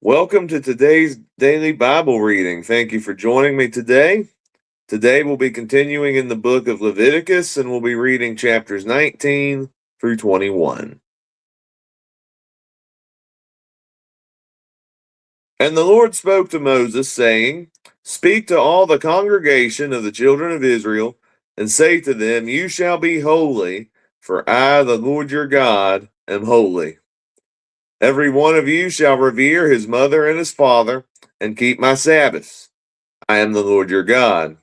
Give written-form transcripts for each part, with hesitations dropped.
Welcome to today's daily Bible reading. Thank you for joining me today. Today we'll be continuing in the book of Leviticus and we'll be reading chapters 19 through 21. And the Lord spoke to Moses, saying, Speak to all the congregation of the children of Israel, and say to them, You shall be holy, for I, the Lord your God, am holy. Every one of you shall revere his mother and his father, and keep my Sabbaths. I am the Lord your God.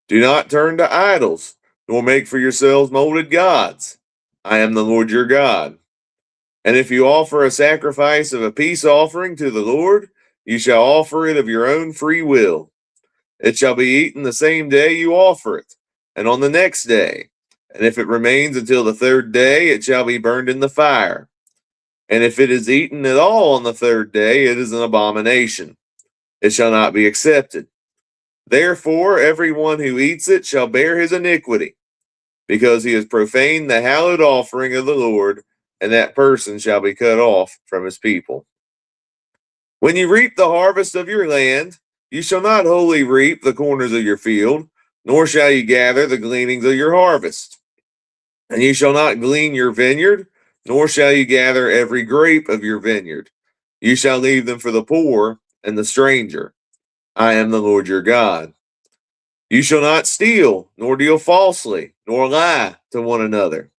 Do not turn to idols, nor make for yourselves molded gods. I am the Lord your God. And if you offer a sacrifice of a peace offering to the Lord, you shall offer it of your own free will. It shall be eaten the same day you offer it, and on the next day. And if it remains until the third day, it shall be burned in the fire. And if it is eaten at all on the third day, it is an abomination. It shall not be accepted. Therefore, everyone who eats it shall bear his iniquity, because he has profaned the hallowed offering of the Lord, and that person shall be cut off from his people. When you reap the harvest of your land, you shall not wholly reap the corners of your field, nor shall you gather the gleanings of your harvest. And you shall not glean your vineyard, nor shall you gather every grape of your vineyard. You shall leave them for the poor and the stranger. I am the Lord your God. You shall not steal, nor deal falsely, nor lie to one another.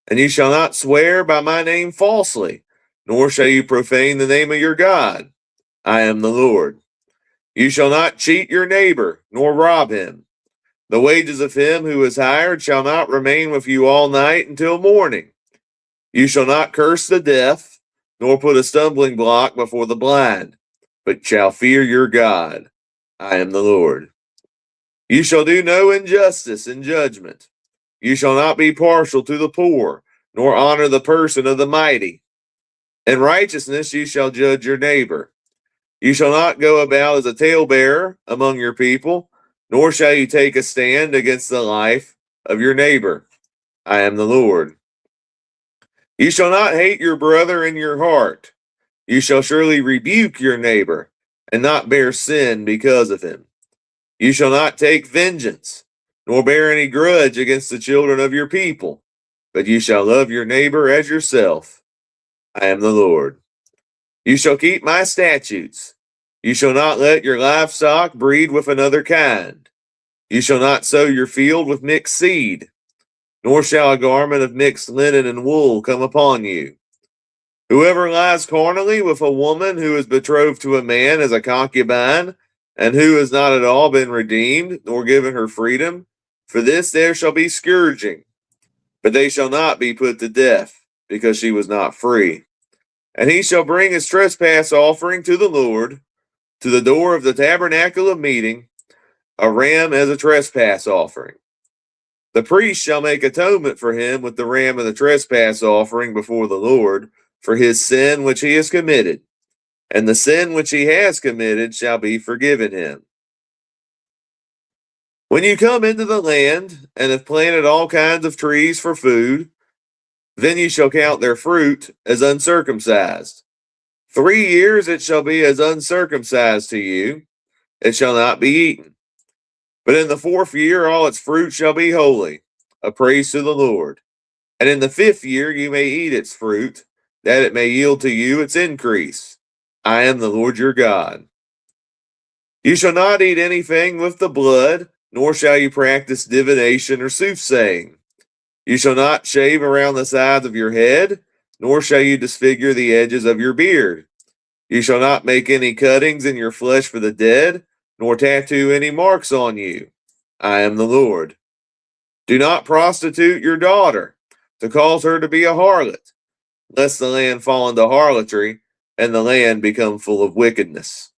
And you shall not swear by my name falsely, nor shall you profane the name of your God. I am the Lord. You shall not cheat your neighbor, nor rob him. The wages of him who is hired shall not remain with you all night until morning. You shall not curse the deaf, nor put a stumbling block before the blind, but shall fear your God. I am the Lord. You shall do no injustice in judgment. You shall not be partial to the poor, nor honor the person of the mighty. In righteousness you shall judge your neighbor. You shall not go about as a talebearer among your people, nor shall you take a stand against the life of your neighbor. I am the Lord. You shall not hate your brother in your heart. You shall surely rebuke your neighbor, and not bear sin because of him. You shall not take vengeance, nor bear any grudge against the children of your people, but you shall love your neighbor as yourself. I am the Lord. You shall keep my statutes. You shall not let your livestock breed with another kind. You shall not sow your field with mixed seed, nor shall a garment of mixed linen and wool come upon you. Whoever lies carnally with a woman who is betrothed to a man as a concubine, and who has not at all been redeemed, nor given her freedom, for this there shall be scourging. But they shall not be put to death, because she was not free. And he shall bring his trespass offering to the Lord, to the door of the tabernacle of meeting, a ram as a trespass offering. The priest shall make atonement for him with the ram of the trespass offering before the Lord, for his sin which he has committed, and the sin which he has committed shall be forgiven him. When you come into the land, and have planted all kinds of trees for food, then you shall count their fruit as uncircumcised. 3 years it shall be as uncircumcised to you, it shall not be eaten. But in the 4th year all its fruit shall be holy, a praise to the Lord. And in the 5th year you may eat its fruit, that it may yield to you its increase. I am the Lord your God. You shall not eat anything with the blood, nor shall you practice divination or soothsaying. You shall not shave around the sides of your head, nor shall you disfigure the edges of your beard. You shall not make any cuttings in your flesh for the dead, nor tattoo any marks on you. I am the Lord. Do not prostitute your daughter, to cause her to be a harlot, lest the land fall into harlotry, and the land become full of wickedness.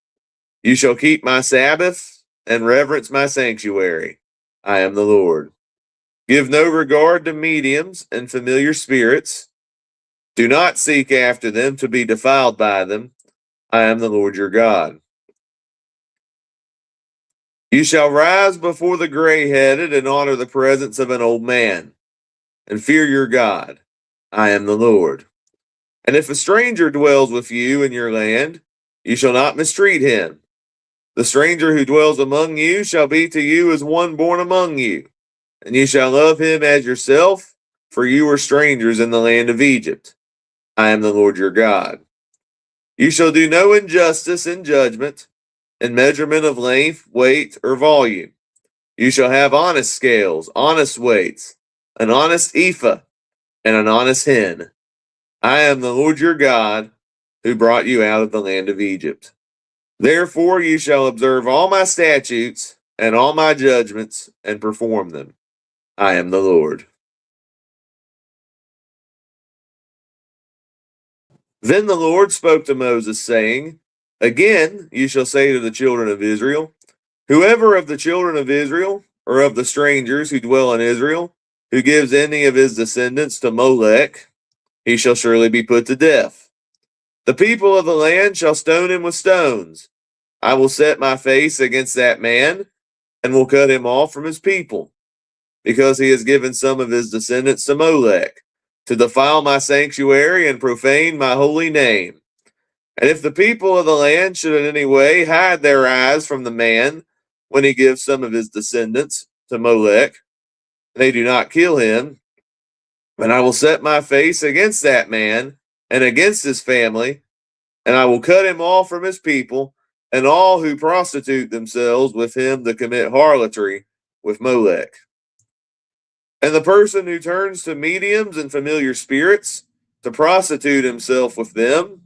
You shall keep my Sabbaths, and reverence my sanctuary. I am the Lord. Give no regard to mediums and familiar spirits. Do not seek after them to be defiled by them. I am the Lord your God. You shall rise before the gray-headed and honor the presence of an old man, and fear your God. I am the Lord. And if a stranger dwells with you in your land, You shall not mistreat him. The stranger who dwells among you shall be to you as one born among you, and you shall love him as yourself, for you were strangers in the land of Egypt. I am the Lord your God. You shall do no injustice in judgment, in measurement of length, weight, or volume. You shall have honest scales, honest weights, an honest ephah, and an honest hin. I am the Lord your God, who brought you out of the land of Egypt. Therefore you shall observe all my statutes and all my judgments and perform them. I am the Lord. Then the Lord spoke to Moses, saying, Again you shall say to the children of Israel, Whoever of the children of Israel, or of the strangers who dwell in Israel, who gives any of his descendants to Molech, he shall surely be put to death. The people of the land shall stone him with stones. I will set my face against that man, and will cut him off from his people, because he has given some of his descendants to Molech, to defile my sanctuary and profane my holy name. And if the people of the land should in any way hide their eyes from the man when he gives some of his descendants to Molech, and they do not kill him, then I will set my face against that man and against his family, and I will cut him off from his people, and all who prostitute themselves with him to commit harlotry with Molech. And the person who turns to mediums and familiar spirits to prostitute himself with them,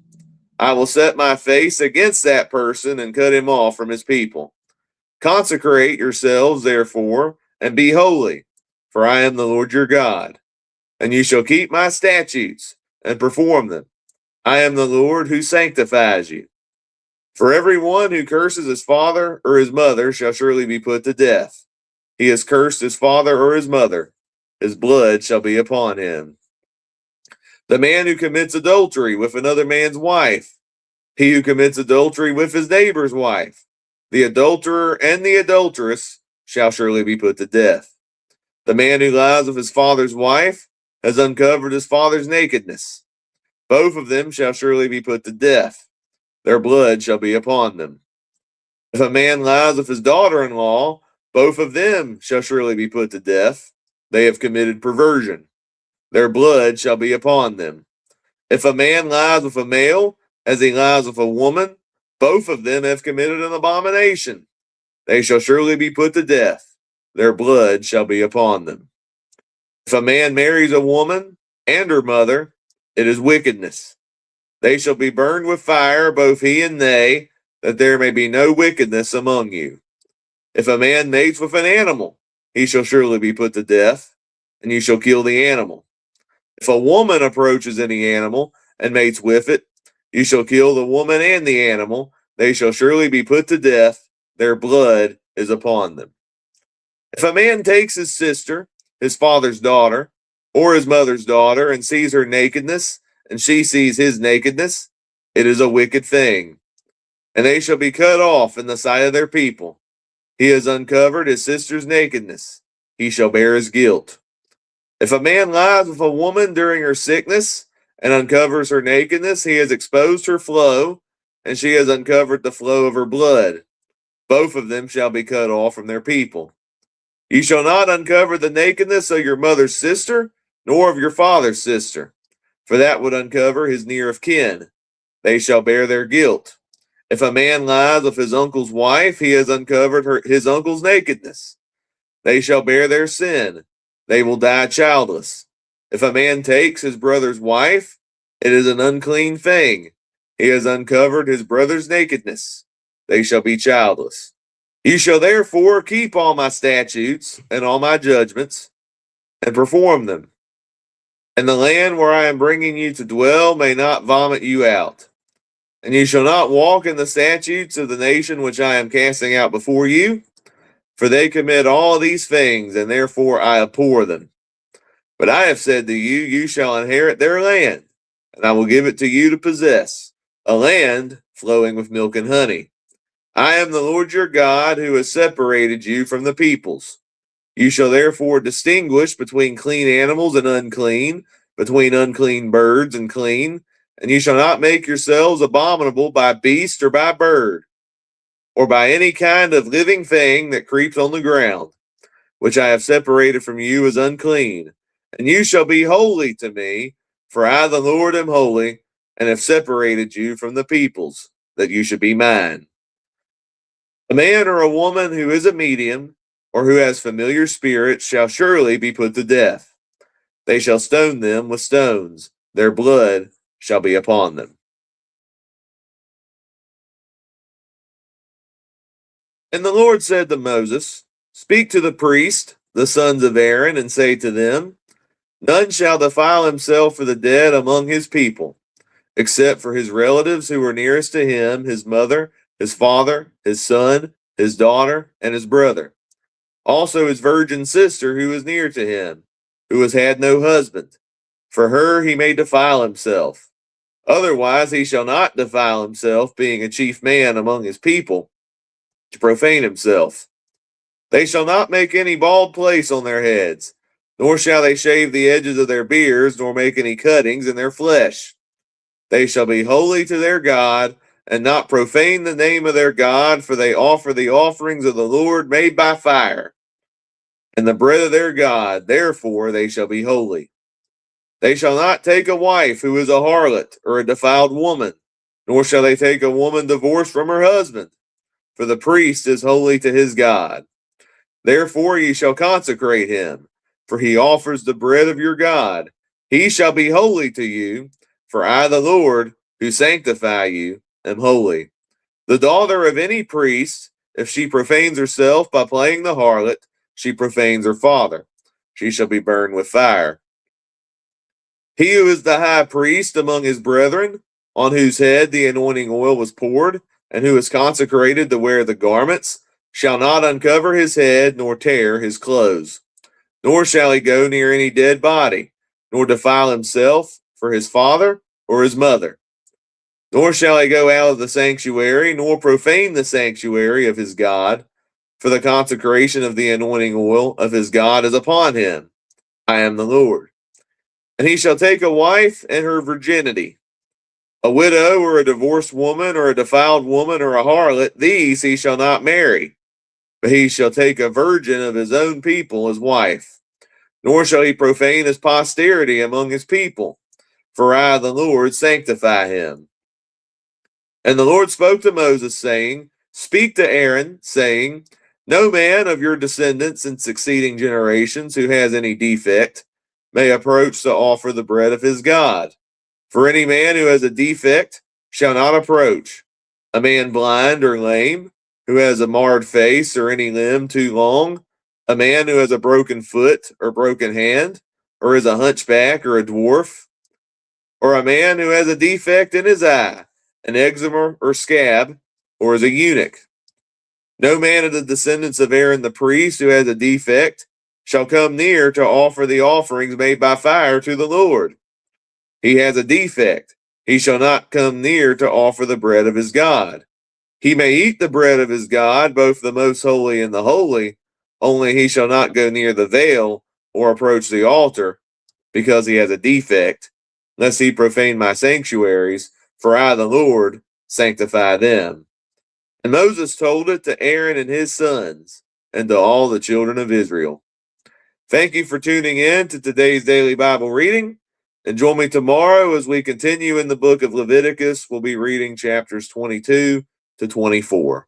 I will set my face against that person and cut him off from his people. Consecrate yourselves, therefore, and be holy, for I am the Lord your God. And you shall keep my statutes and perform them. I am the Lord who sanctifies you. For every one who curses his father or his mother shall surely be put to death. He has cursed his father or his mother. His blood shall be upon him. The man who commits adultery with another man's wife, he who commits adultery with his neighbor's wife, the adulterer and the adulteress shall surely be put to death. The man who lies with his father's wife has uncovered his father's nakedness. Both of them shall surely be put to death. Their blood shall be upon them. If a man lies with his daughter-in-law, both of them shall surely be put to death. They have committed perversion. Their blood shall be upon them. If a man lies with a male, as he lies with a woman, both of them have committed an abomination. They shall surely be put to death. Their blood shall be upon them. If a man marries a woman and her mother, it is wickedness. They shall be burned with fire, both he and they, that there may be no wickedness among you. If a man mates with an animal, he shall surely be put to death, and you shall kill the animal. If a woman approaches any animal and mates with it, you shall kill the woman and the animal. They shall surely be put to death. Their blood is upon them. If a man takes his sister, his father's daughter, or his mother's daughter, and sees her nakedness, and she sees his nakedness, it is a wicked thing. And they shall be cut off in the sight of their people. He has uncovered his sister's nakedness. He shall bear his guilt. If a man lies with a woman during her sickness and uncovers her nakedness, he has exposed her flow, and she has uncovered the flow of her blood. Both of them shall be cut off from their people. You shall not uncover the nakedness of your mother's sister, nor of your father's sister, for that would uncover his near of kin. They shall bear their guilt. If a man lies with his uncle's wife, he has uncovered his uncle's nakedness. They shall bear their sin. They will die childless. If a man takes his brother's wife, it is an unclean thing. He has uncovered his brother's nakedness. They shall be childless. You shall therefore keep all my statutes and all my judgments, and perform them. And the land where I am bringing you to dwell may not vomit you out. And you shall not walk in the statutes of the nation which I am casting out before you, for they commit all these things, and therefore I abhor them. But I have said to you, you shall inherit their land, and I will give it to you to possess, a land flowing with milk and honey. I am the Lord your God, who has separated you from the peoples. You shall therefore distinguish between clean animals and unclean, between unclean birds and clean, And you shall not make yourselves abominable by beast or by bird, or by any kind of living thing that creeps on the ground, which I have separated from you as unclean. And you shall be holy to me, for I, the Lord, am holy, and have separated you from the peoples, that you should be mine. A man or a woman who is a medium, or who has familiar spirits, shall surely be put to death. They shall stone them with stones. Their blood shall be upon them. And the Lord said to Moses, Speak to the priest, the sons of Aaron, and say to them, None shall defile himself for the dead among his people, except for his relatives who are nearest to him, his mother, his father, his son, his daughter, and his brother. Also his virgin sister who is near to him, who has had no husband. For her he may defile himself. Otherwise he shall not defile himself, being a chief man among his people, to profane himself. They shall not make any bald place on their heads, nor shall they shave the edges of their beards, nor make any cuttings in their flesh. They shall be holy to their God, and not profane the name of their God, for they offer the offerings of the Lord made by fire, and the bread of their God. Therefore they shall be holy. They shall not take a wife who is a harlot or a defiled woman, nor shall they take a woman divorced from her husband, for the priest is holy to his God. Therefore ye shall consecrate him, for he offers the bread of your God. He shall be holy to you, for I, the Lord, who sanctify you, am holy. The daughter of any priest, if she profanes herself by playing the harlot, she profanes her father. She shall be burned with fire. He who is the high priest among his brethren, on whose head the anointing oil was poured, and who is consecrated to wear the garments, shall not uncover his head, nor tear his clothes. Nor shall he go near any dead body, nor defile himself for his father or his mother. Nor shall he go out of the sanctuary, nor profane the sanctuary of his God, for the consecration of the anointing oil of his God is upon him. I am the Lord. And he shall take a wife and her virginity. A widow or a divorced woman or a defiled woman or a harlot, these he shall not marry. But he shall take a virgin of his own people as wife. Nor shall he profane his posterity among his people, for I, the Lord, sanctify him. And the Lord spoke to Moses, saying, Speak to Aaron, saying, No man of your descendants in succeeding generations who has any defect may approach to offer the bread of his God. For any man who has a defect shall not approach. A man blind or lame, who has a marred face or any limb too long, a man who has a broken foot or broken hand, or is a hunchback or a dwarf, or a man who has a defect in his eye, an eczema or scab, or is a eunuch. No man of the descendants of Aaron the priest who has a defect shall come near to offer the offerings made by fire to the Lord. He has a defect. He shall not come near to offer the bread of his God. He may eat the bread of his God, both the most holy and the holy, only he shall not go near the veil or approach the altar, because he has a defect, lest he profane my sanctuaries, for I, the Lord, sanctify them. And Moses told it to Aaron and his sons, and to all the children of Israel. Thank you for tuning in to today's daily Bible reading, and join me tomorrow as we continue in the book of Leviticus. We'll be reading chapters 22 to 24.